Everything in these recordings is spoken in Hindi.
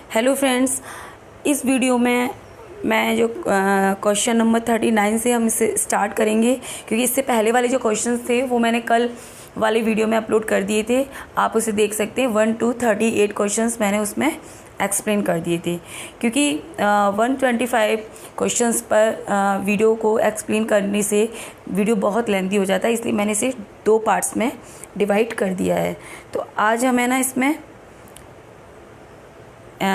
हेलो फ्रेंड्स, इस वीडियो में मैं जो क्वेश्चन नंबर 39 से हम इसे स्टार्ट करेंगे, क्योंकि इससे पहले वाले जो क्वेश्चंस थे वो मैंने कल वाले वीडियो में अपलोड कर दिए थे। आप उसे देख सकते हैं। 1 to 38 क्वेश्चंस मैंने उसमें एक्सप्लेन कर दिए थे, क्योंकि 125 क्वेश्चंस पर वीडियो को एक्सप्लेन करने से वीडियो बहुत लेंथी हो जाता है, इसलिए मैंने इसे 2 पार्ट्स में डिवाइड कर दिया है। तो आज हमें ना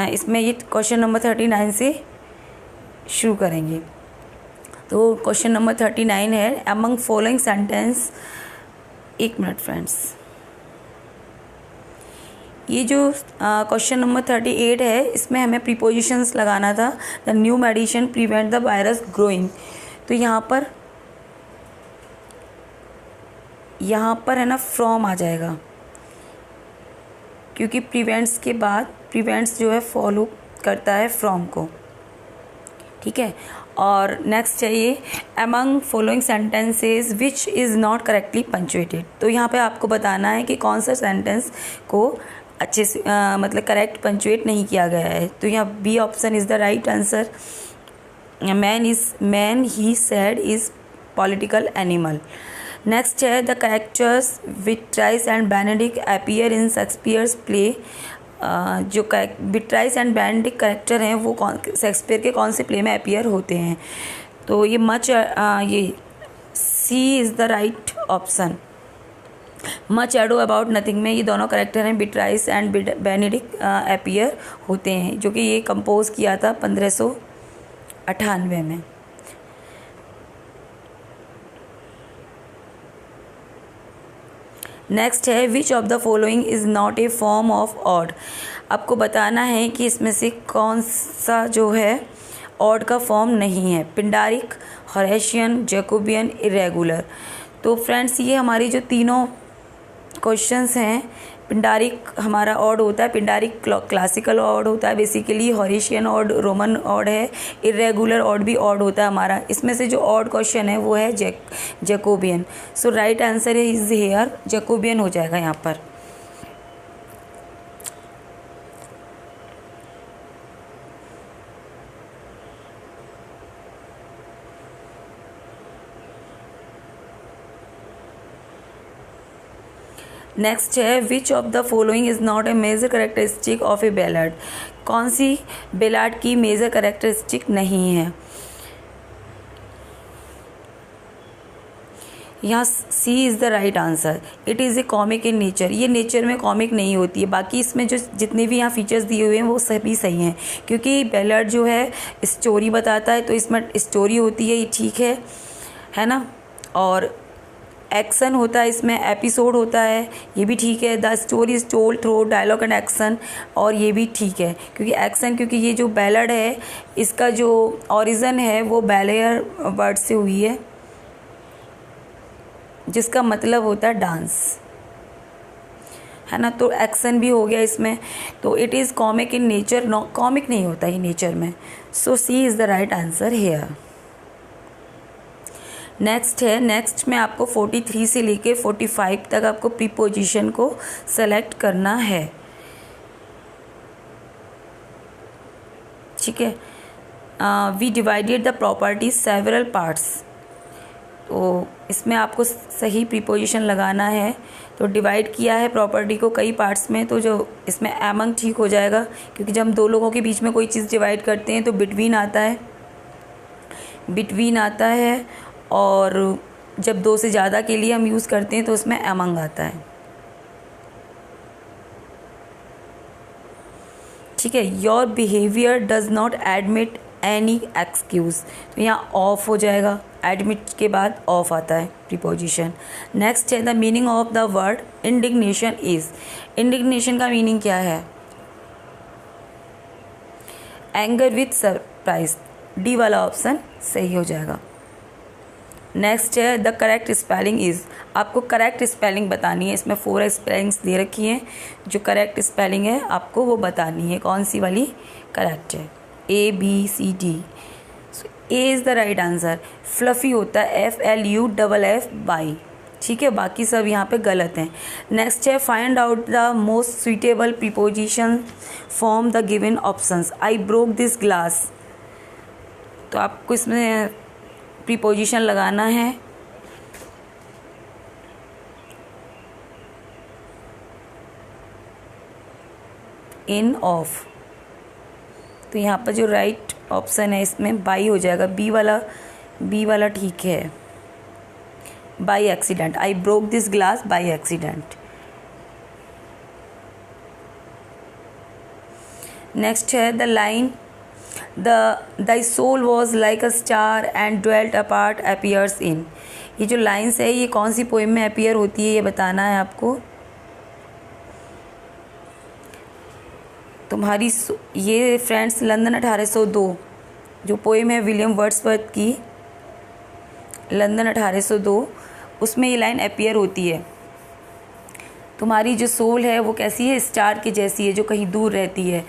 इसमें ये क्वेश्चन नंबर 39 से शुरू करेंगे। तो क्वेश्चन नंबर 39 है, अमंग फॉलोइंग सेंटेंस। एक मिनट फ्रेंड्स, ये जो क्वेश्चन नंबर 38 है इसमें हमें प्रीपोजिशंस लगाना था। The new medicine prevent the virus growing. तो यहाँ पर है ना फ्रॉम आ जाएगा, क्योंकि प्रिवेंट्स के बाद प्रिवेंट्स जो है फॉलो करता है फ्रॉम को। ठीक है। और नेक्स्ट चाहिए among following sentences which is not correctly punctuated. तो यहाँ पे आपको बताना है कि कौन सा सेंटेंस को अच्छे से मतलब करेक्ट पंचुएट नहीं किया गया है। तो यहाँ B option is the right answer. Man he said is political animal. Next है the characters Beatrice and Benedict appear in Shakespeare's play. जो विट्राइस एंड बेनेडिक्ट कैरेक्टर हैं वो शेक्सपियर के कौन से प्ले में अपीयर होते हैं। तो ये ये C is the right option. Much ado about nothing में ये दोनों कैरेक्टर हैं, विट्राइस एंड बेनेडिक्ट अपीयर होते हैं, जो कि ये कंपोज किया था 1598 में। नेक्स्ट है which of the following is not A form of odd. आपको बताना है कि इसमें से कौन सा जो है ऑड का फॉर्म नहीं है। Pindaric, Horatian, Jacobean, irregular. तो फ्रेंड्स ये हमारी जो तीनों क्वेश्चंस हैं, पिंडारिक हमारा ऑड होता है, पिंडारिक क्लासिकल ऑड होता है बेसिकली, हॉरेशियन ऑड रोमन ऑड है, इरेगुलर ऑड भी ऑड होता है हमारा। इसमें से जो ऑड क्वेश्चन है वो है Jacobean. So right answer is here Jacobean हो जाएगा यहाँ पर। नेक्स्ट है which of the following is not a major characteristic of a ballad. कौन सी बैलाड की मेजर करेक्टरिस्टिक नहीं है। यहाँ C is the right answer. It is a comic in nature. ये नेचर में कॉमिक नहीं होती है। बाकी इसमें जो जितने भी यहाँ फीचर्स दिए हुए हैं वो सभी सही हैं, क्योंकि बैलाड जो है स्टोरी बताता है, तो इसमें स्टोरी होती है, ये ठीक है ना। और एक्शन होता है, इसमें एपिसोड होता है, ये भी ठीक है। The story is told through dialogue and action, और ये भी ठीक है, क्योंकि एक्शन, क्योंकि ये जो बैलड है इसका जो ओरिजिन है वो बैलेयर वर्ड से हुई है, जिसका मतलब होता है डांस, है ना। तो एक्शन भी हो गया इसमें। तो it is comic in nature, no comic नहीं होता ये नेचर में। So C is the right answer here. Next में आपको 43 से लेके 45 तक आपको प्रीपोजिशन को सेलेक्ट करना है। ठीक है। We divided the property several parts. तो इसमें आपको सही प्रीपोजिशन लगाना है। तो डिवाइड किया है प्रॉपर्टी को कई पार्ट्स में, तो जो इसमें अमंग ठीक हो जाएगा, क्योंकि जब हम दो लोगों के बीच में कोई चीज़ डिवाइड करते हैं तो बिटवीन आता है, और जब 2 से ज़्यादा के लिए हम यूज़ करते हैं तो उसमें अमंग आता है। ठीक है। Your behaviour does not admit any excuse. तो यहाँ ऑफ हो जाएगा, एडमिट के बाद ऑफ आता है प्रीपोजिशन। नेक्स्ट है the meaning of the word indignation is. Indignation का मीनिंग क्या है। Anger with surprise. डी वाला ऑप्शन सही हो जाएगा। नेक्स्ट है द करेक्ट स्पेलिंग इज़। आपको करेक्ट स्पेलिंग बतानी है। इसमें 4 स्पेलिंग्स दे रखी हैं, जो करेक्ट स्पेलिंग है आपको वो बतानी है, कौन सी वाली करेक्ट है। ABCD। A is the right answer. Fluffy होता है FLUFF बाई। ठीक है, बाकी सब यहाँ पे गलत हैं। नेक्स्ट है find out the most suitable preposition from the given options. I broke this glass, तो आपको इसमें प्रीपोजिशन लगाना है। इन ऑफ, तो यहाँ पर जो राइट ऑप्शन है इसमें बाई हो जाएगा। बी वाला ठीक है, by accident. I broke this glass by accident. Next है the line the soul was like a star and dwelt apart appears in. ये जो लाइन्स है ये कौन सी पोएम में अपीयर होती है ये बताना है आपको। तुम्हारी ये फ्रेंड्स लंदन 1802 जो पोएम है विलियम वर्ड्सवर्थ की, लंदन 1802, उसमें ये लाइन अपीयर होती है। तुम्हारी जो सोल है वो कैसी है, स्टार की जैसी है जो कहीं दूर रहती है।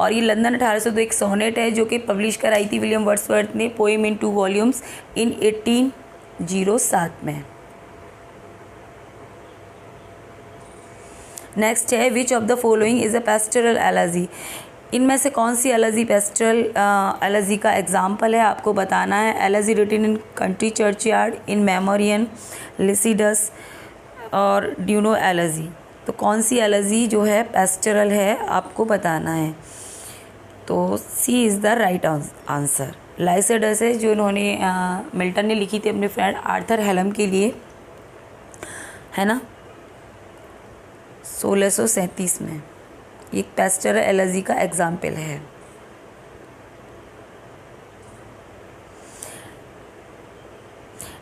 और ये लंदन 1802 एक सोनेट है जो कि पब्लिश कराई थी विलियम वर्ड्सवर्थ ने, पोएम इन 2 वॉल्यूम्स इन 1807 में। नेक्स्ट है which of the following is a pastoral elegy. इनमें से कौन सी एलर्जी पेस्टरल एलर्जी का एग्जाम्पल है आपको बताना है। Elegy written in country churchyard, in memoriam, Lycidas और ड्यूनो एलर्जी। तो कौन सी एलर्जी जो है पेस्टरल है आपको बताना है। तो C is the right answer. लाइसिडस है जो इन्होंने मिल्टन ने लिखी थी अपने फ्रेंड आर्थर हेलम के लिए, है ना, 1637 में। ये पेस्टरल एलर्जी का एग्जाम्पल है।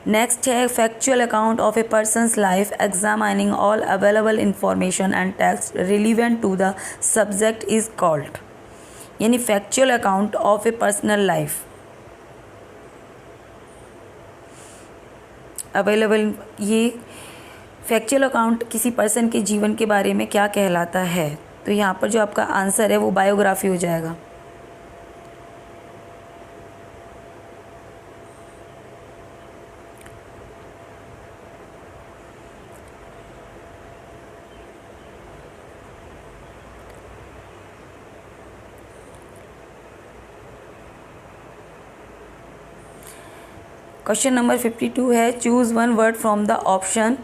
नेक्स्ट है factual account of a person's life examining all available information and text relevant to the subject is called. यानी factual account of a personal life available, ये फैक्चुअल अकाउंट किसी पर्सन के जीवन के बारे में क्या कहलाता है। तो यहाँ पर जो आपका आंसर है वो बायोग्राफी हो जाएगा। क्वेश्चन नंबर 52 है choose one word from the option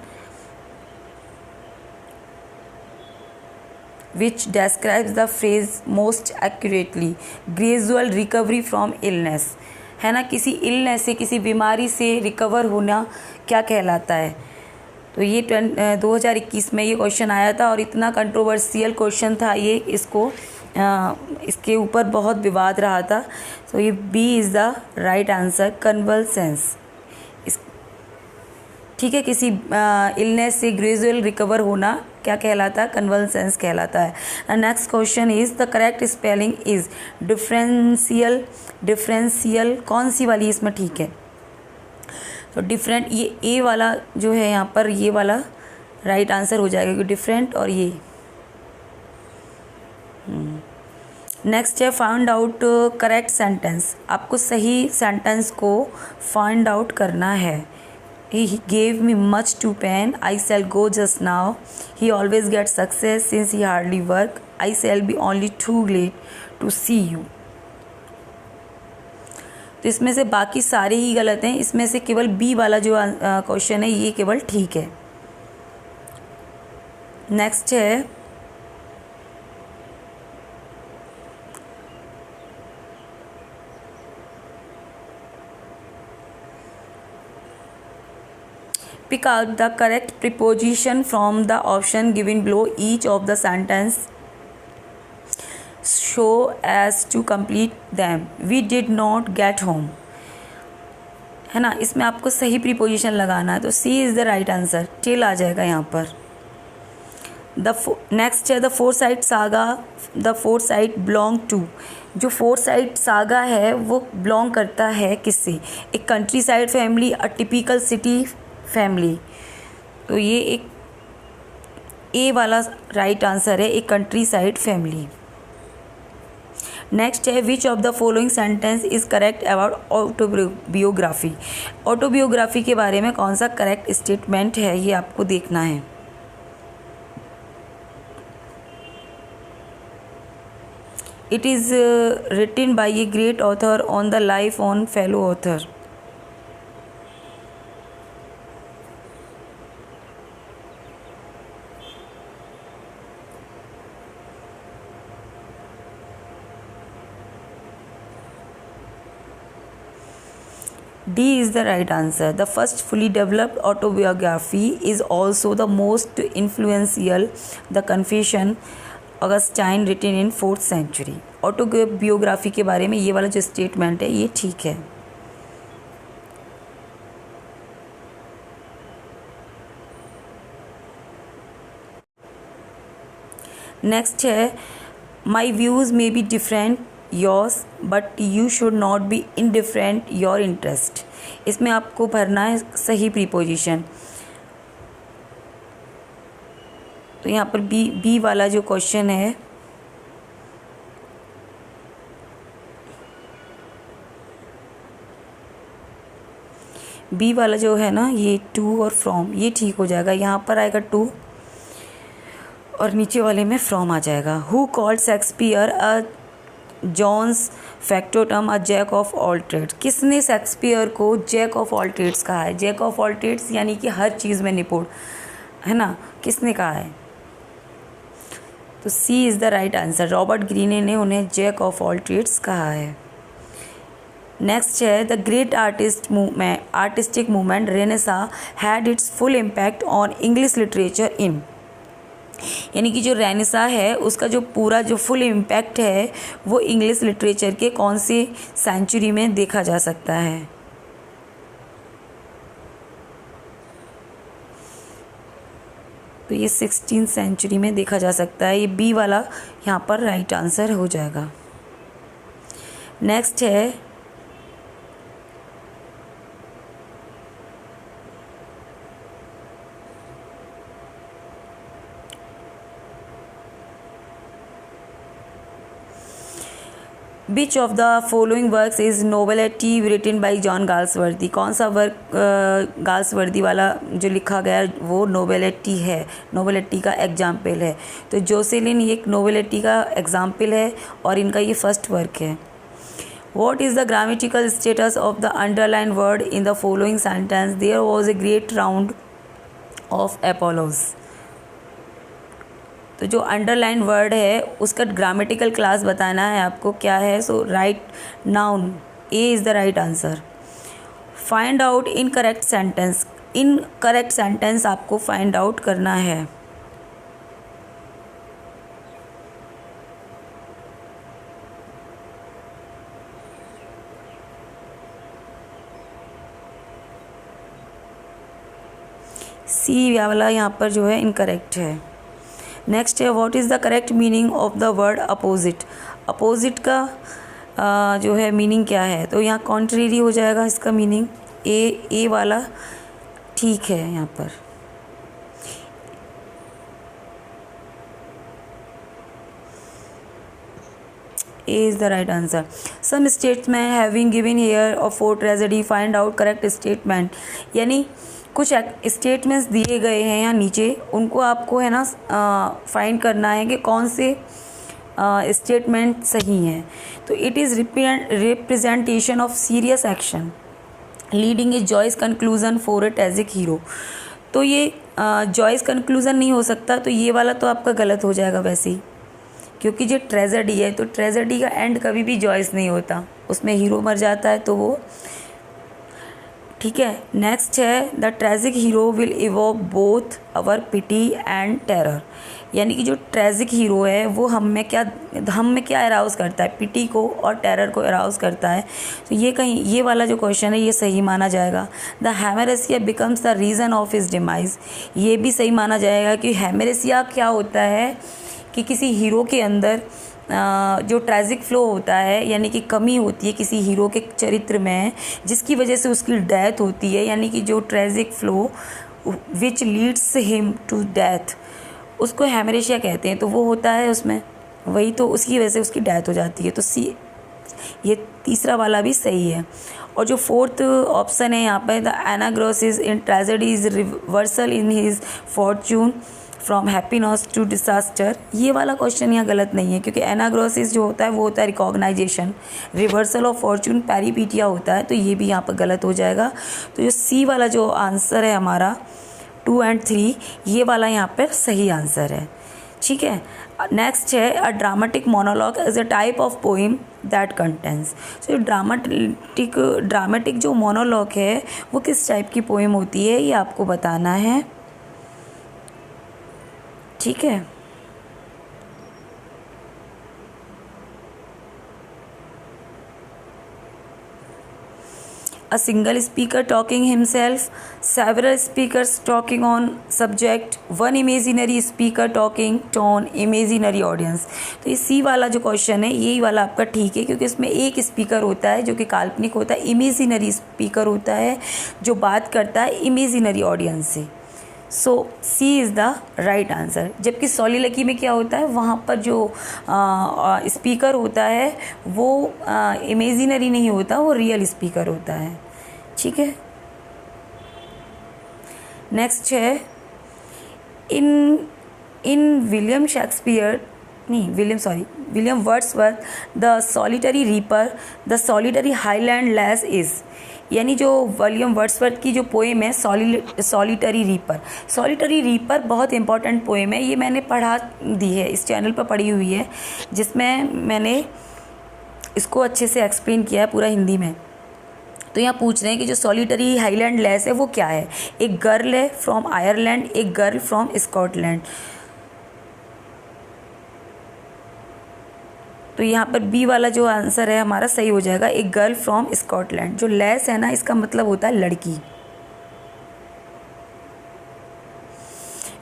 which describes the phrase most accurately. Gradual recovery from illness, है ना, किसी इलनेस से, किसी बीमारी से रिकवर होना क्या कहलाता है। तो ये 2021 में ये क्वेश्चन आया था और इतना कंट्रोवर्शियल क्वेश्चन था ये, इसके ऊपर बहुत विवाद रहा था। तो ये B is the right answer, convalescence. ठीक है, किसी इलनेस से ग्रेजुअल रिकवर होना क्या कहलाता है, कन्वल्सेंस कहलाता है। Next question is the correct spelling is differential कौन सी वाली इसमें ठीक है। तो डिफरेंट, ये ए वाला जो है यहाँ पर, ये वाला राइट आंसर हो जाएगा क्योंकि डिफरेंट और ये। नेक्स्ट है फाइंड आउट करेक्ट सेंटेंस। आपको सही सेंटेंस को फाइंड आउट करना है। He gave me much to pain. I shall go just now. He always gets success since he hardly work. I shall be only too glad to see you. तो इसमें से बाकी सारे ही गलत हैं। इसमें से केवल बी वाला जो क्वेश्चन है ये केवल ठीक है। नेक्स्ट है pick out the correct preposition from the option given below. Each of the sentence show as to complete them. We did not get home, है ना, इसमें आपको सही प्रीपोजिशन लगाना है। तो C is the right answer, till आ जाएगा यहाँ पर। नेक्स्ट है the Forsyte saga. The Forsyte belong to, जो फोरसाइट सागा है वो बिलोंग करता है किससे, एक countryside family, a typical city family. तो ये एक ए वाला राइट आंसर है, एक कंट्री साइड फैमिली। नेक्स्ट है which of the following sentence is correct about autobiography. Autobiography के बारे में कौन सा करेक्ट स्टेटमेंट है ये आपको देखना है। It is written by a great author on the life on fellow author. D is the right answer. The first fully developed autobiography is also the most influential, The Confession, Augustine, written in 4th century. ऑटोबियोग्राफी के बारे में ये वाला जो स्टेटमेंट है ये ठीक है। नेक्स्ट है माई views may be different yours but you should not be indifferent your interest. इसमें आपको भरना है सही प्रीपोजिशन। तो यहाँ पर बी वाला जो क्वेश्चन है बी वाला जो है ना ये टू और फ्रॉम ये ठीक हो जाएगा। यहाँ पर आएगा टू और नीचे वाले में फ्रॉम आ जाएगा। Who called Shakespeare a Johannes factotum a jack of all trades. किसने शेक्सपियर को जैक ऑफ ऑल ट्रेड्स कहा है? जैक ऑफ ऑल ट्रेड्स यानी कि हर चीज़ में निपुण, है ना, किसने कहा है? तो C is the right answer. Robert Greene ने उन्हें जैक ऑफ ऑल ट्रेड्स कहा है। नेक्स्ट है the great artistic movement Renaissance had it's full impact on English literature in. यानी कि जो रेनेसा है उसका जो पूरा जो फुल इम्पैक्ट है वो इंग्लिश लिटरेचर के कौन सी सेंचुरी में देखा जा सकता है? तो ये 16th सेंचुरी में देखा जा सकता है। ये बी वाला यहाँ पर राइट आंसर हो जाएगा। नेक्स्ट है which of the following works is novelty written by John Galsworthy. कौन सा वर्क गाल्सवर्दी वाला जो लिखा गया वो नोवेलिटी है, नोवेलिटी का एग्जाम्पल है। तो जोसेलिन ये एक नोवेलिटी का एग्जाम्पल है और इनका ये फर्स्ट वर्क है। What is the grammatical status of the underline word in the following sentence? There was a great round of apologies. तो जो अंडरलाइन वर्ड है उसका ग्रामेटिकल क्लास बताना है आपको क्या है। So right noun, a is the right answer. Find out incorrect sentence. Incorrect sentence आपको फाइंड आउट करना है। सी वाला यहाँ पर जो है इनकरेक्ट है। नेक्स्ट है what is the correct meaning of the word opposite. Opposite का जो है मीनिंग क्या है? तो यहाँ कॉन्ट्रेरी हो जाएगा इसका मीनिंग। ए वाला ठीक है यहाँ पर। A is the right answer. Some statesman having given here और for tragedy find out correct statement. यानी कुछ स्टेटमेंट्स दिए गए हैं यहाँ नीचे, उनको आपको है ना फाइंड करना है कि कौन से स्टेटमेंट सही हैं। तो it is representation of serious action leading a Joyce conclusion for a tragic hero. तो ये जॉयस कंक्लूजन नहीं हो सकता, तो ये वाला तो आपका गलत हो जाएगा वैसे ही, क्योंकि जो ट्रेजेडी है तो ट्रेजेडी का एंड कभी भी जॉयस नहीं होता, उसमें हीरो मर जाता है तो वो ठीक है। नेक्स्ट है the tragic hero will evoke both our pity and terror. यानी कि जो ट्रेजिक हीरो है वो हम में क्या अराउज करता है? पिटी को और टेरर को अराउज करता है। तो ये वाला जो क्वेश्चन है ये सही माना जाएगा। The hamartia becomes the reason of his demise. ये भी सही माना जाएगा कि हेमरेसिया क्या होता है कि किसी हीरो के अंदर जो ट्रेजिक फ्लो होता है, यानी कि कमी होती है किसी हीरो के चरित्र में जिसकी वजह से उसकी डेथ होती है, यानी कि जो tragic flaw which leads him to death उसको हेमरेशिया कहते हैं। तो वो होता है उसमें वही तो उसकी वजह से उसकी डेथ हो जाती है। तो सी, ये तीसरा वाला भी सही है। और जो फोर्थ ऑप्शन है यहाँ पे, the anagnorisis in tragedy is reversal in his fortune from happiness to disaster, ये वाला क्वेश्चन यहाँ गलत नहीं है, क्योंकि एनाग्रोसिस जो होता है वो होता है रिकॉग्नाइजेशन, रिवर्सल ऑफ फॉर्च्यून पैरीपीटिया होता है, तो ये भी यहाँ पर गलत हो जाएगा। तो जो सी वाला जो आंसर है हमारा 2 और 3, ये वाला यहाँ पर सही आंसर है। ठीक है, नेक्स्ट है a dramatic monologue is a type of poem that contains. So dramatic जो मोनोलॉग है वो किस टाइप की पोइम होती है, ये आपको बताना है। ठीक है, a single speaker talking himself, several speakers talking on subject, one imaginary speaker talking tone, imaginary audience। तो ये सी वाला जो क्वेश्चन है यही वाला आपका ठीक है, क्योंकि इसमें एक स्पीकर होता है जो कि काल्पनिक होता है, इमेजिनरी स्पीकर होता है जो बात करता है इमेजिनरी ऑडियंस से। सो C is the right answer. जबकि सोलिलकी में क्या होता है, वहाँ पर जो स्पीकर होता है वो इमेजिनरी नहीं होता, वो रियल स्पीकर होता है। ठीक है, नेक्स्ट है in William Wordsworth the solitary reaper the solitary highland lass is, यानी जो विलियम वर्ड्सवर्थ की जो पोएम है सॉलिटरी रीपर बहुत इंपॉर्टेंट पोएम है। ये मैंने पढ़ा दी है, इस चैनल पर पढ़ी हुई है, जिसमें मैंने इसको अच्छे से एक्सप्लेन किया है पूरा हिंदी में। तो यहाँ पूछ रहे हैं कि जो सॉलिटरी हाईलैंड लेस है वो क्या है। एक गर्ल है फ्रॉम आयरलैंड, एक गर्ल फ्रॉम स्कॉटलैंड। तो यहाँ पर बी वाला जो आंसर है हमारा सही हो जाएगा, एक गर्ल फ्रॉम स्कॉटलैंड। जो लेस है ना, इसका मतलब होता है लड़की।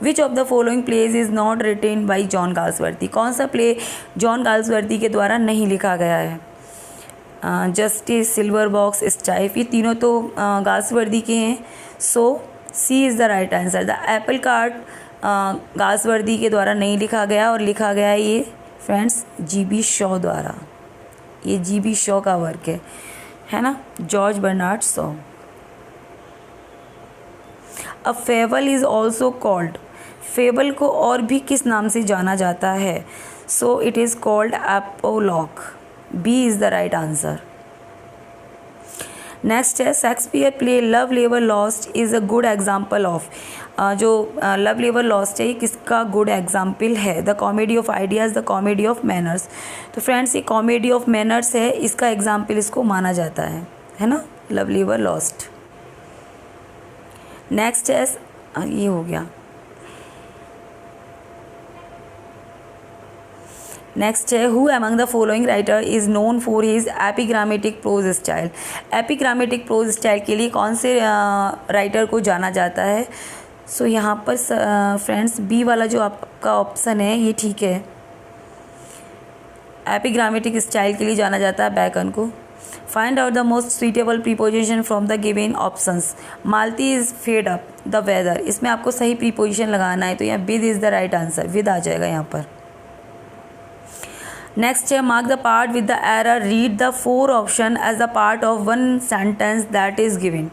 विच of the following pledge is not written by John Galsworthy, कौन सा प्ले जॉन गाल्सवर्दी के द्वारा नहीं लिखा गया है। जस्टिस, सिल्वर बॉक्स, स्टाइफ, ये तीनों तो गाल्सवर्दी के हैं। So C is the right answer. The apple cart Galsworthy के द्वारा नहीं लिखा गया, और लिखा गया है ये फ्रेंड्स GB शॉ द्वारा। ये GB शॉ का वर्क है ना, George Bernard Shaw. A fable is also called, fable को और भी किस नाम से जाना जाता है। So it is called apologue. B is the right answer. Next है शेक्सपियर प्ले लव लेवर lost is a good example of, जो लव लेवर लॉस्ट है ये किसका गुड एग्जाम्पल है। The comedy of ideas, the comedy of manners. तो फ्रेंड्स ये कॉमेडी ऑफ मैनर्स है, इसका एग्जाम्पल इसको माना जाता है ना, लव लेवर लॉस्ट। नेक्स्ट है ये हो गया। नेक्स्ट है who among the following writer is known for his epigrammatic prose style. Epigrammatic prose style के लिए कौन से राइटर को जाना जाता है। सो यहाँ पर फ्रेंड्स बी वाला जो आपका ऑप्शन है ये ठीक है। एपिग्रामेटिक स्टाइल के लिए जाना जाता है बैकन को। Find out the most suitable preposition from the given options. Malti is fed up the weather, इसमें आपको सही प्रीपोजिशन लगाना है, तो यहाँ with is the right answer, with आ जाएगा यहाँ पर। नेक्स्ट है mark the part with the error, read the 4 option as the part of one sentence that is given.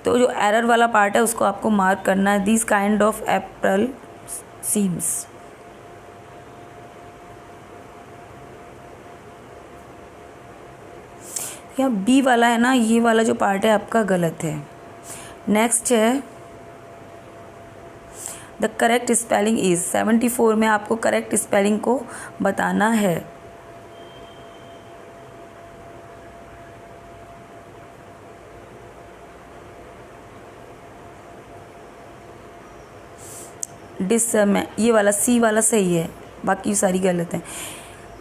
तो जो एरर वाला पार्ट है उसको आपको मार्क करना है। This kind of April seems. यहाँ बी वाला है ना, ये वाला जो पार्ट है आपका गलत है। नेक्स्ट है द करेक्ट स्पेलिंग इज़, 74 में आपको करेक्ट स्पेलिंग को बताना है। में ये वाला सी वाला सही है, बाकी सारी गलत है।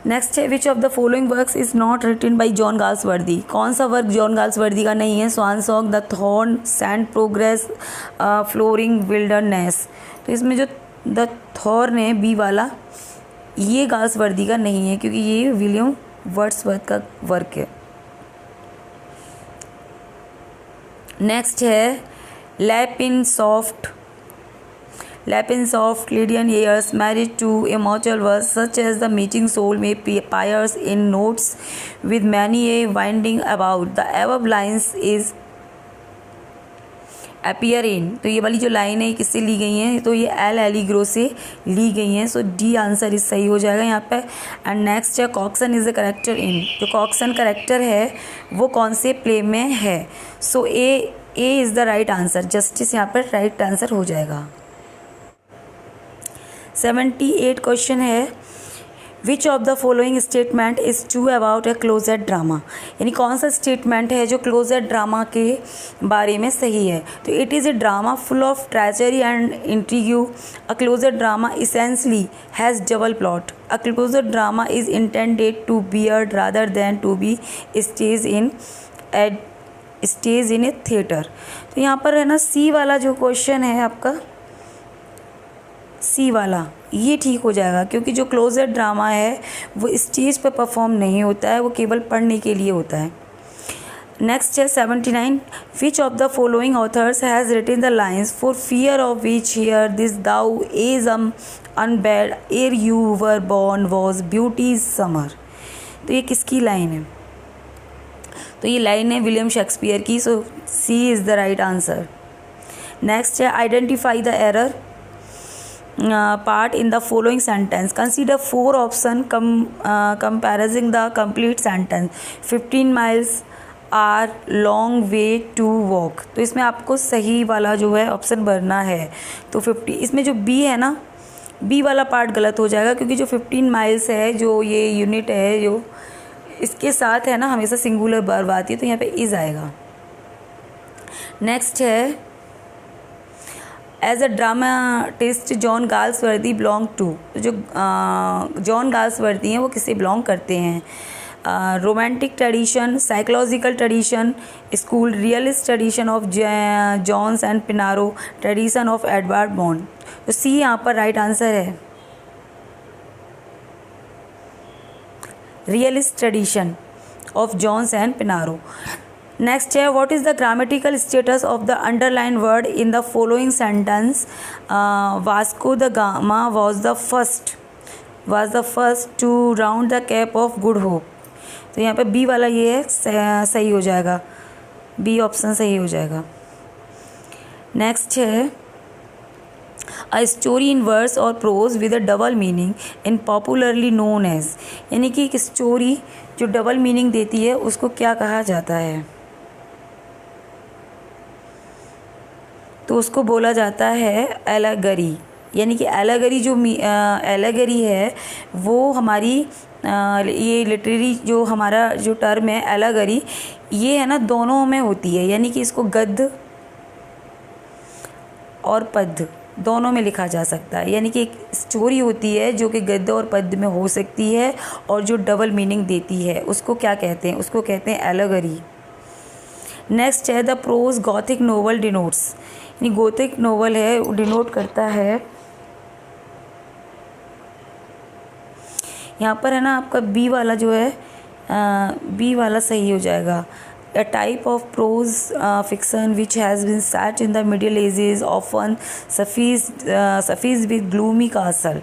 नेक्स्ट है which of the following works is not written by John Galsworthy. कौन सा वर्क जॉन गाल्सवर्दी का नहीं है। Swan song, the thorn, saint's progress, flowering wilderness. तो इसमें जो द थॉर्न है बी वाला, ये गाल्सवर्दी का नहीं है, क्योंकि ये विलियम वर्ड्सवर्थ का वर्क है। नेक्स्ट है lap in soft, lapins of Chaldean years, married to immortal verse, such as the meeting soul may pierce in notes with many a winding about. The above lines is appear in. तो ये वाली जो लाइन है किससे ली गई हैं, तो ये एल एलिग्रो से ली गई हैं. सो डी आंसर इस सही हो जाएगा यहाँ पे. एंड नेक्स्ट है Coxon is the character in. जो कॉक्सन करेक्टर है वो कौन से प्ले में है. So A is the right answer. Justice यहाँ पर राइट आंसर हो जाएगा. 78 क्वेश्चन है which of the following statement is true about a closet drama. यानी कौन सा स्टेटमेंट है जो क्लोजेट ड्रामा के बारे में सही है. तो it is a drama full of treachery and intrigue. A closet drama essentially has double plot. A closet drama is intended to be read rather than to be stage in a theatre. तो यहाँ पर है ना सी वाला जो क्वेश्चन है आपका, सी वाला ये ठीक हो जाएगा, क्योंकि जो क्लोजेट ड्रामा है वो स्टेज पर परफॉर्म नहीं होता है, वो केवल पढ़ने के लिए होता है. नेक्स्ट है 79. Which of the following authors has written the lines for fear of which hear this thou age unbred ere you were born was beauty's summer. तो ये किसकी लाइन है. तो ये लाइन है विलियम शेक्सपियर की. So C is the right answer. Next है identify the error part in the following sentence. Consider 4 option comparing the complete sentence. 15 miles are long way to walk. तो इसमें आपको सही वाला जो है ऑप्शन भरना है. तो 50 इसमें जो बी है ना, बी वाला पार्ट गलत हो जाएगा, क्योंकि जो 15 माइल्स है जो ये यूनिट है जो इसके साथ है ना हमेशा सिंगुलर वर्ब आती है, तो यहाँ पे इज आएगा. नेक्स्ट है as a dramatist John Galsworthy belong to. जो जॉन गाल्सवर्दी हैं वो किससे बिलोंग करते हैं. Romantic tradition, psychological tradition, school realist tradition of Jones and Pinero, tradition of Edward Bond. तो सी यहाँ पर राइट आंसर है, realist tradition of Jones and Pinero. Next है what is the grammatical status of the underline word in the following sentence. Vasco da Gama was the first two round the cap of good hope. तो यहाँ पे बी वाला ये है सही हो जाएगा, बी ऑप्शन सही हो जाएगा. नेक्स्ट है अ स्टोरी इन वर्स और prose with a double meaning in popularly known as. यानी कि एक स्टोरी जो डबल मीनिंग देती है उसको क्या कहा जाता है. तो उसको बोला जाता है एलेगरी. यानी कि एलेगरी जो एलेगरी है वो हमारी ये लिटरेरी जो हमारा जो टर्म है एलेगरी, ये है ना दोनों में होती है. यानी कि इसको गद्य और पद्य दोनों में लिखा जा सकता है. यानी कि एक स्टोरी होती है जो कि गद्य और पद्य में हो सकती है और जो डबल मीनिंग देती है उसको क्या कहते हैं, उसको कहते हैं एलेगरी. नेक्स्ट है the prose Gothic novel denotes. यानी गोथिक नोवेल है वो डिनोट करता है, यहाँ पर है ना आपका बी वाला जो है बी वाला सही हो जाएगा. A type of prose fiction which has been set in the Middle Ages often suffused with gloomy castle.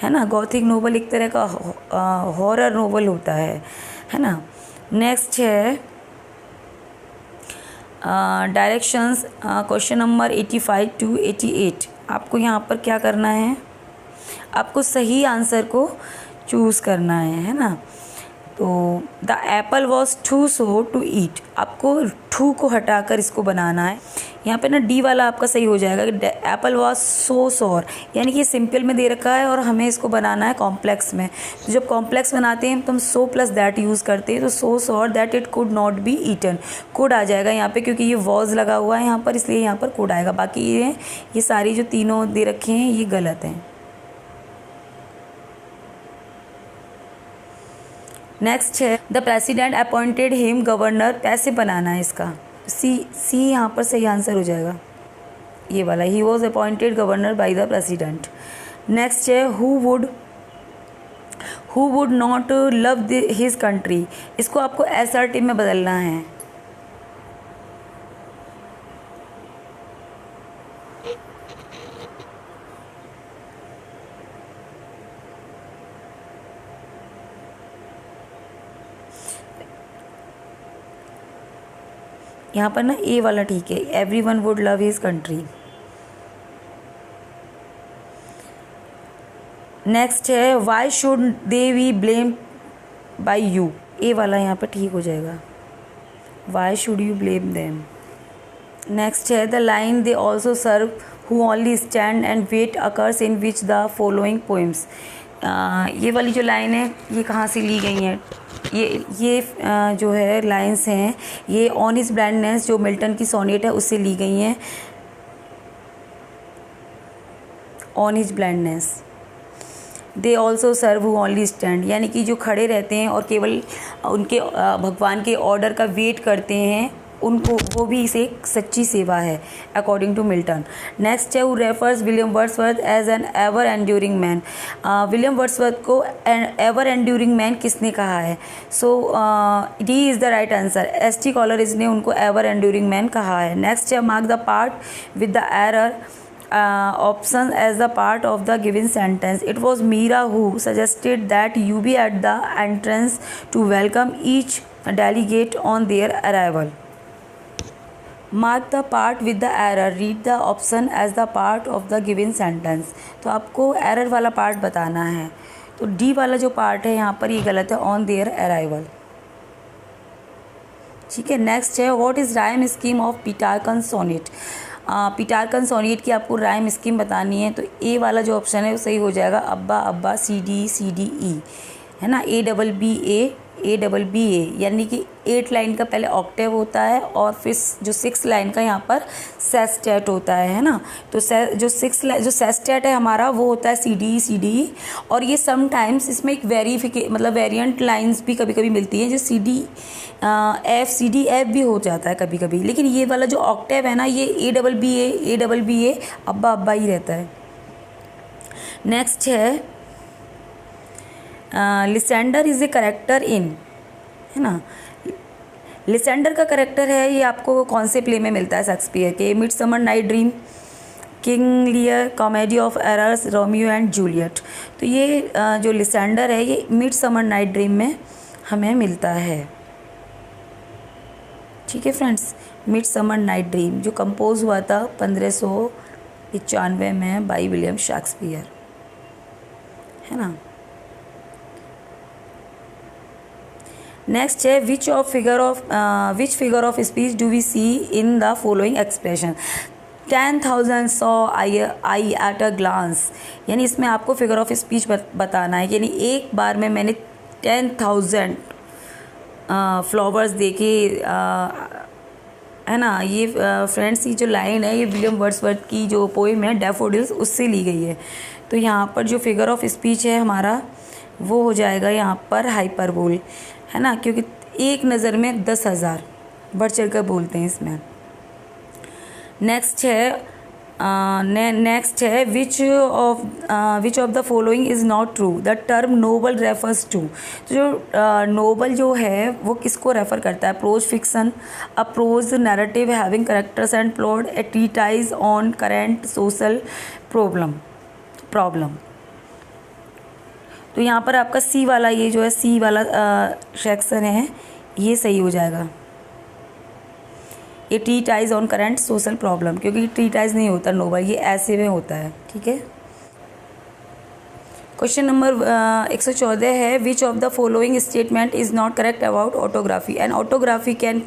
है ना. गॉथिक नोवेल एक तरह का हॉरर नोवेल होता है ना. नेक्स्ट है डायरेक्शंस क्वेश्चन नंबर 85 to 88. आपको यहाँ पर क्या करना है, आपको सही आंसर को चूज़ करना है ना. तो the apple was too so to eat. आपको टू को हटाकर इसको बनाना है. यहाँ पे ना डी वाला आपका सही हो जाएगा. Apple was so sour. यानी कि सिंपल में दे रखा है और हमें इसको बनाना है कॉम्प्लेक्स में. तो जब कॉम्प्लेक्स बनाते हैं तो हम सो प्लस दैट यूज़ करते हैं. तो so sour that it could not be eaten. Could आ जाएगा यहाँ पे, क्योंकि ये वॉज लगा हुआ है यहाँ पर, इसलिए यहाँ पर कुड आएगा. बाकी ये सारी जो तीनों दे रखे हैं ये गलत हैं. नेक्स्ट है the president appointed him governor. कैसे बनाना है इसका, सी यहाँ पर सही आंसर हो जाएगा ये वाला. He was appointed governor by the president. Next है who would not love his country. इसको आपको एसर्टिव में बदलना है. यहाँ पर ना ए वाला ठीक है, everyone would love his country. Next है why should they be blame by you, A वाला यहाँ पर ठीक हो जाएगा, why should you blame them. Next है the line they also serve who only stand and wait occurs in which the following poems. ये वाली जो लाइन है ये कहाँ से ली गई हैं, ये जो है लाइंस हैं ये ऑन हिज ब्लाइंडनेस जो मिल्टन की सोनेट है उससे ली गई हैं। On his blindness they also serve who only stand, यानी कि जो खड़े रहते हैं और केवल उनके भगवान के ऑर्डर का वेट करते हैं उनको, वो भी इसे एक सच्ची सेवा है अकॉर्डिंग टू मिल्टन। नेक्स्ट है who refers William Wordsworth as an ever enduring man. William Wordsworth को एवर एंड्यूरिंग मैन किसने कहा है? So D is the right answer, S T. Coleridge ने उनको एवर एंड्यूरिंग मैन कहा है। नेक्स्ट है mark the part with the error option as the part of the given sentence. It was Meera who suggested that you be at the entrance to welcome each delegate on their arrival. Mark the part with the error. Read the option as the part of the given sentence. तो आपको error वाला part बताना है, तो D वाला जो part है यहाँ पर ये गलत है, on their arrival। ठीक है। नेक्स्ट है what is rhyme scheme of Petrarchan sonnet. Petrarchan sonnet की आपको राइम स्कीम बतानी है, तो ए वाला जो ऑप्शन है वो सही हो जाएगा, अब्बा अब्बा सी डी ई, है ना, ए डबल बी ए, यानी कि 8 लाइन का पहले ऑक्टेव होता है और फिर जो 6 लाइन का यहाँ पर सेस्टेट होता है ना। तो जो सेस्टेट है हमारा वो होता है सी डी ई, और ये समटाइम्स इसमें एक वेरिएंट लाइंस भी कभी कभी मिलती हैं जो सी डी एफ भी हो जाता है कभी कभी, लेकिन ये वाला जो ऑक्टेव है ना ये ए डबल बी ए अब्बा अब्बा ही रहता है। नेक्स्ट है लिसेंडर इज़ ए करेक्टर इन, है ना, लिसेंडर का करेक्टर है ये आपको कौन से प्ले में मिलता है? शेक्सपियर के midsummer night dream, King Lear, comedy of errors, Romeo and Juliet. तो ये जो लिसेंडर है ये मिडसमर नाइट ड्रीम में हमें मिलता है। ठीक है फ्रेंड्स, मिडसमर नाइट ड्रीम जो कंपोज हुआ था 1591 में बाई विलियम शेक्सपियर, है ना। नेक्स्ट है which figure of speech do we see in the following expression. 10,000 saw I at a glance, यानी इसमें आपको फिगर ऑफ स्पीच बताना है, यानी एक बार में मैंने 10,000 फ्लावर्स देखे, है ना। ये फ्रेंड्स ये जो लाइन है ये विलियम वर्ड्सवर्थ की जो पोएम है डैफोडिल्स उससे ली गई है। तो यहाँ पर जो फिगर ऑफ स्पीच है हमारा वो हो जाएगा यहाँ पर हाइपरबोल, है ना, क्योंकि एक नज़र में 10,000 बढ़ चढ़ कर बोलते हैं इसमें। नेक्स्ट है which of the following is not true. The term novel refers to, तो जो नोबल जो है वो किसको रेफ़र करता है? Prose fiction, a prose narrative having characters and plot, a treatise on current social problem. तो यहाँ पर आपका सी वाला ये जो है सी वाला सेक्शन है ये सही हो जाएगा, ये treatise on current social problem, क्योंकि ट्रीटाइज नहीं होता नोबल, ये ऐसे में होता है। ठीक है। क्वेश्चन नंबर 114 है which of the following statement is not correct about autography. An autography can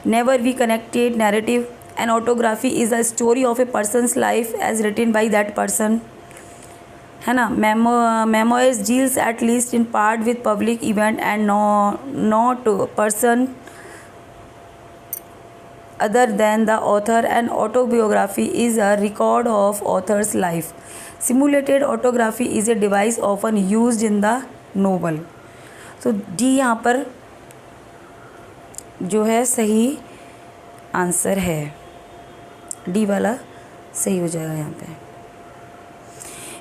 never be connected narrative, an autography is a story of a person's life as written by that person, है ना। Memoirs deals at least in part with public event and not person other than the author, and autobiography is a record of author's life. Simulated autography is a device often used in the novel. तो डी यहाँ पर जो है सही आंसर है, डी वाला सही हो जाएगा यहाँ पे।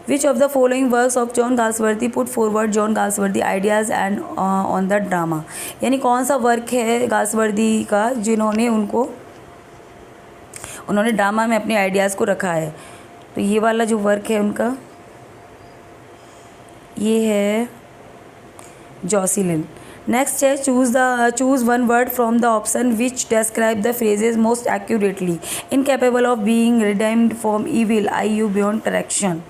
Which of the following works of John Galsworthy put forward John Galsworthy ideas and on the drama, यानी कौन सा वर्क है गाल्सवर्दी का जिन्होंने उन्होंने ड्रामा में अपने आइडियाज़ को रखा है। तो ये वाला जो वर्क है उनका ये है जॉसिलिन। नेक्स्ट है choose one word from the option which describe the phrases most accurately. Incapable of being redeemed from evil, I you beyond correction.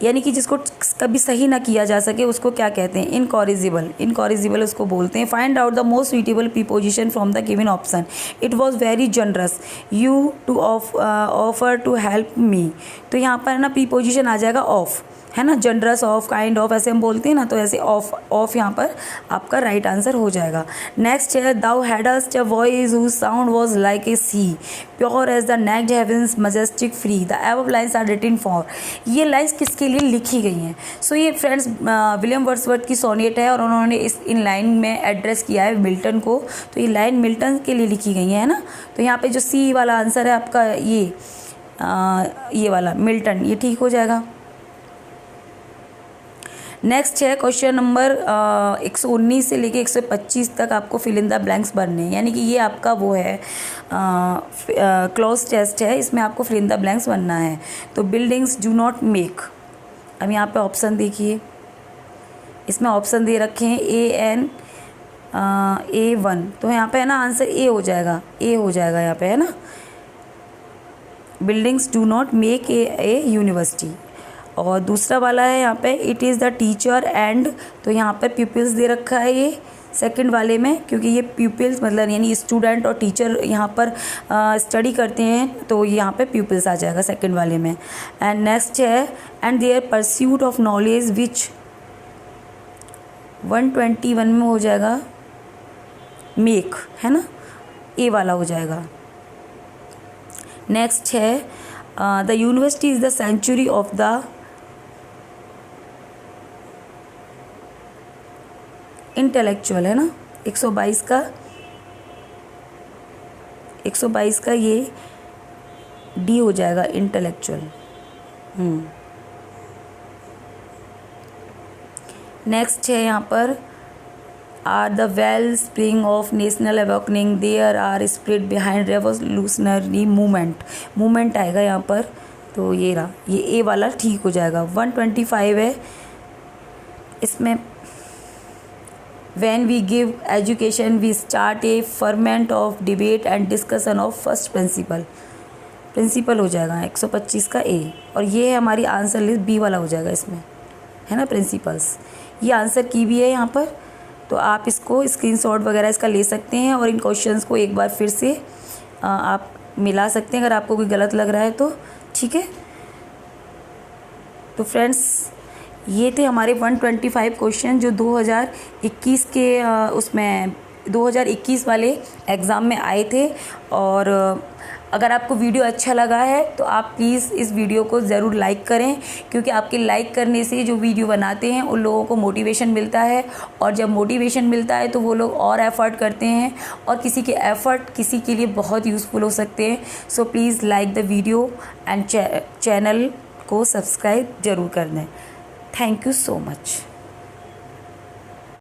यानी कि जिसको कभी सही ना किया जा सके उसको क्या कहते हैं? इनकॉरिजिबल। इनकॉरिजिबल उसको बोलते हैं। Find out the most suitable preposition from the given option. It was very generous, you to offer to help me. तो यहाँ पर ना प्रीपोजिशन आ जाएगा ऑफ, है ना, जनरस ऑफ, काइंड ऑफ, ऐसे हम बोलते हैं ना, तो ऐसे ऑफ यहाँ पर आपका राइट आंसर हो जाएगा। नेक्स्ट है thou hadst a voice whose sound was like a sea, pure as the naked heavens majestic free, the above lines are written for. ये लाइन्स किसके लिए लिखी गई हैं? सो ये फ्रेंड्स विलियम वर्ड्सवर्थ की सोनेट है और उन्होंने इन लाइन में एड्रेस किया है मिल्टन को, तो ये लाइन मिल्टन के लिए लिखी गई है ना। तो यहाँ पे जो सी वाला आंसर है आपका ये वाला मिल्टन, ये ठीक हो जाएगा। नेक्स्ट है क्वेश्चन नंबर 119 से लेके 125 तक आपको फिल इन द ब्लैंक्स भरने हैं। यानी कि ये आपका वो है क्लोज टेस्ट है, इसमें आपको फिल इन द ब्लैंक्स भरना है। तो बिल्डिंग्स डू नॉट मेक, अब यहाँ पे ऑप्शन देखिए, इसमें ऑप्शन दे रखे हैं A1, तो यहाँ पे है ना आंसर ए हो जाएगा, ए हो जाएगा यहाँ पे, है ना। Buildings do not make a university. और दूसरा वाला है यहाँ पे it is the teacher and, तो यहाँ पे पीपल्स दे रखा है ये सेकंड वाले में, क्योंकि ये पीपल्स मतलब यानी स्टूडेंट और टीचर यहाँ पर स्टडी करते हैं, तो यहाँ पे पीपल्स आ जाएगा सेकंड वाले में। एंड नेक्स्ट है and their pursuit of knowledge which 121 में हो जाएगा मेक, है ना, ए वाला हो जाएगा। नेक्स्ट है the university is the century of the intellectual, है ना, 122 का ये डी हो जाएगा, इंटेलेक्चुअल। नेक्स्ट है यहाँ पर are the wellspring of national awakening, there are spirit behind revolutionary movement आएगा यहाँ पर, तो ये रहा, ये ए वाला ठीक हो जाएगा। 125 है इसमें when we give education we start a ferment of debate and discussion of first principle हो जाएगा 125 का ए। और ये है हमारी आंसर लिस्ट, बी वाला हो जाएगा इसमें, है ना, प्रिंसिपल्स। ये आंसर की भी है यहाँ पर, तो आप इसको स्क्रीनशॉट वगैरह इसका ले सकते हैं और इन क्वेश्चंस को एक बार फिर से आप मिला सकते हैं अगर आपको कोई गलत लग रहा है तो, ठीक है। तो फ्रेंड्स ये थे हमारे 125 क्वेश्चन जो 2021 के उसमें 2021 वाले एग्ज़ाम में आए थे। और अगर आपको वीडियो अच्छा लगा है तो आप प्लीज़ इस वीडियो को ज़रूर लाइक करें, क्योंकि आपके लाइक करने से जो वीडियो बनाते हैं उन लोगों को मोटिवेशन मिलता है, और जब मोटिवेशन मिलता है तो वो लोग और एफ़र्ट करते हैं, और किसी के एफ़र्ट किसी के लिए बहुत यूज़फुल हो सकते हैं। So please like the video and channel को सब्सक्राइब ज़रूर कर दें। Thank you so much.